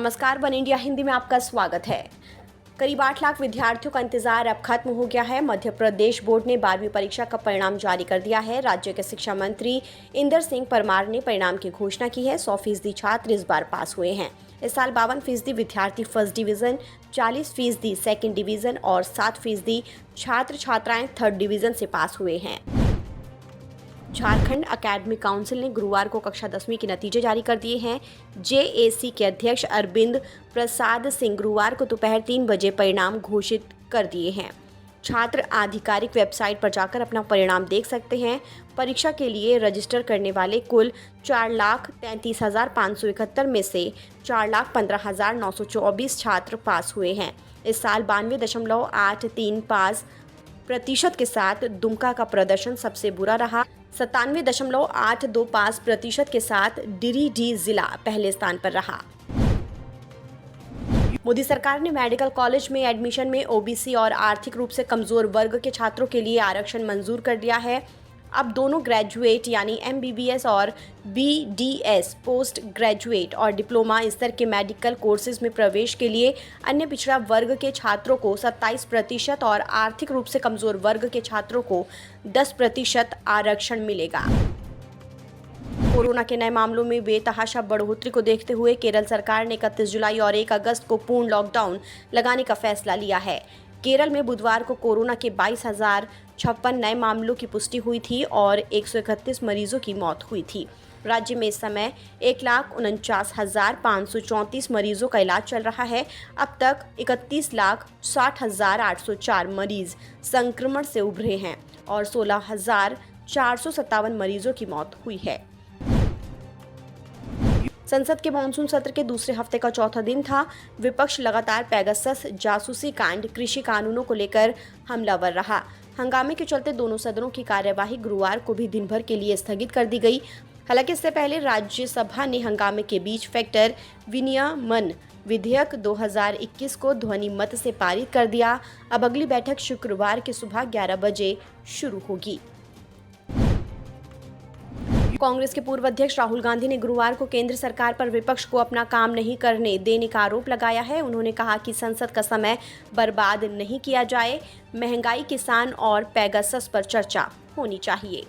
नमस्कार, one India Hindi में आपका स्वागत है। करीब 8 लाख विद्यार्थियों का इंतजार अब खत्म हो गया है। मध्य प्रदेश बोर्ड ने 12वीं परीक्षा का परिणाम जारी कर दिया है। राज्य के शिक्षा मंत्री इंदर सिंह परमार ने परिणाम की घोषणा की है। 100% छात्र इस बार पास हुए हैं। इस साल 52% विद्यार्थी फर्स्ट डिवीजन, 40% सेकेंड डिवीजन और 7% छात्र छात्राएं थर्ड डिवीजन से पास हुए हैं। झारखंड एकेडमिक काउंसिल ने गुरुवार को कक्षा 10वीं के नतीजे जारी कर दिए हैं। जेएसी के अध्यक्ष अरविंद प्रसाद सिंह गुरुवार को दोपहर 3 बजे परिणाम घोषित कर दिए हैं। छात्र आधिकारिक वेबसाइट पर जाकर अपना परिणाम देख सकते हैं। परीक्षा के लिए रजिस्टर करने वाले कुल 4,33,571 में से 4,15,924 छात्र पास हुए हैं। इस साल 92.835% के साथ दुमका का प्रदर्शन सबसे बुरा रहा। 97.825% के साथ गिरिडीह जिला पहले स्थान पर रहा। मोदी सरकार ने मेडिकल कॉलेज में एडमिशन में ओबीसी और आर्थिक रूप से कमजोर वर्ग के छात्रों के लिए आरक्षण मंजूर कर दिया है। अब दोनों ग्रेजुएट यानी एमबीबीएस और बीडीएस पोस्ट ग्रेजुएट और डिप्लोमा स्तर के मेडिकल कोर्सेज में प्रवेश के लिए अन्य पिछड़ा वर्ग के छात्रों को 27% और आर्थिक रूप से कमजोर वर्ग के छात्रों को 10% आरक्षण मिलेगा। कोरोना के नए मामलों में बेतहाशा बढ़ोतरी को देखते हुए केरल सरकार ने 31 जुलाई और 1 अगस्त को पूर्ण लॉकडाउन लगाने का फैसला लिया है। केरल में बुधवार को कोरोना के 22,056 नए मामलों की पुष्टि हुई थी और 131 मरीजों की मौत हुई थी। राज्य में इस समय 1,49,534 मरीजों का इलाज चल रहा है। अब तक 31,60,804 मरीज संक्रमण से उभरे हैं और 16,457 मरीजों की मौत हुई है। संसद के मानसून सत्र के दूसरे हफ्ते का चौथा दिन था। विपक्ष लगातार पेगासस जासूसी कांड, कृषि कानूनों को लेकर हमलावर रहा। हंगामे के चलते दोनों सदनों की कार्यवाही गुरुवार को भी दिन भर के लिए स्थगित कर दी गई। हालांकि इससे पहले राज्यसभा ने हंगामे के बीच फैक्टर विनियमन विधेयक 2021 को ध्वनि मत से पारित कर दिया। अब अगली बैठक शुक्रवार की सुबह 11 बजे शुरू होगी। कांग्रेस के पूर्व अध्यक्ष राहुल गांधी ने गुरुवार को केंद्र सरकार पर विपक्ष को अपना काम नहीं करने देने का आरोप लगाया है। उन्होंने कहा कि संसद का समय बर्बाद नहीं किया जाए। महंगाई, किसान और पेगासस पर चर्चा होनी चाहिए।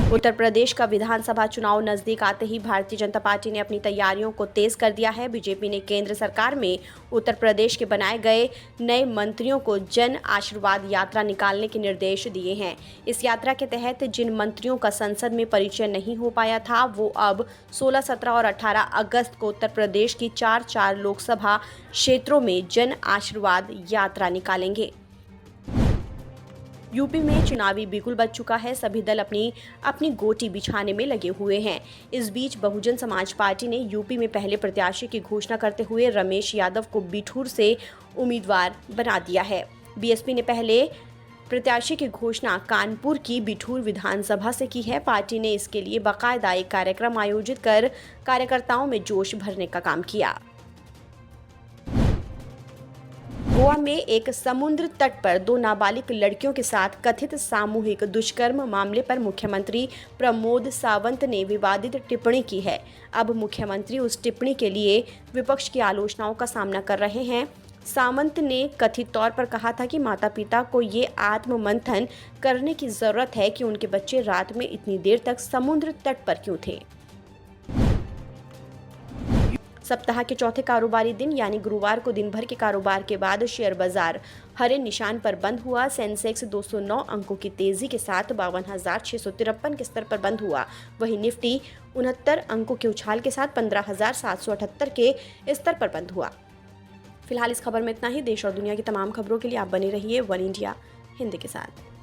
उत्तर प्रदेश का विधानसभा चुनाव नजदीक आते ही भारतीय जनता पार्टी ने अपनी तैयारियों को तेज कर दिया है। बीजेपी ने केंद्र सरकार में उत्तर प्रदेश के बनाए गए नए मंत्रियों को जन आशीर्वाद यात्रा निकालने के निर्देश दिए हैं। इस यात्रा के तहत जिन मंत्रियों का संसद में परिचय नहीं हो पाया था, वो अब 16, 17 और 18 अगस्त को उत्तर प्रदेश की 4 लोकसभा क्षेत्रों में जन आशीर्वाद यात्रा निकालेंगे। यूपी में चुनावी बिगुल बज चुका है। सभी दल अपनी गोटी बिछाने में लगे हुए हैं। इस बीच बहुजन समाज पार्टी ने यूपी में पहले प्रत्याशी की घोषणा करते हुए रमेश यादव को बिठूर से उम्मीदवार बना दिया है। बीएसपी ने पहले प्रत्याशी की घोषणा कानपुर की बिठूर विधानसभा से की है। पार्टी ने इसके लिए बाकायदा एक कार्यक्रम आयोजित कर कार्यकर्ताओं में जोश भरने का काम किया। गोवा में एक समुद्र तट पर 2 नाबालिग लड़कियों के साथ कथित सामूहिक दुष्कर्म मामले पर मुख्यमंत्री प्रमोद सावंत ने विवादित टिप्पणी की है। अब मुख्यमंत्री उस टिप्पणी के लिए विपक्ष की आलोचनाओं का सामना कर रहे हैं। सावंत ने कथित तौर पर कहा था कि माता पिता को ये आत्ममंथन करने की जरूरत है कि उनके बच्चे रात में इतनी देर तक समुद्र तट पर क्यों थे। सप्ताह के चौथे कारोबारी दिन यानी गुरुवार को दिन भर के कारोबार के बाद शेयर बाजार हरे निशान पर बंद हुआ। सेंसेक्स 209 अंकों की तेजी के साथ 52,653 के स्तर पर बंद हुआ। वहीं निफ्टी 69 अंकों के उछाल के साथ 15,778 के स्तर पर बंद हुआ। फिलहाल इस खबर में इतना ही। देश और दुनिया की तमाम खबरों के लिए आप बने रहिए वन इंडिया हिंदी के साथ।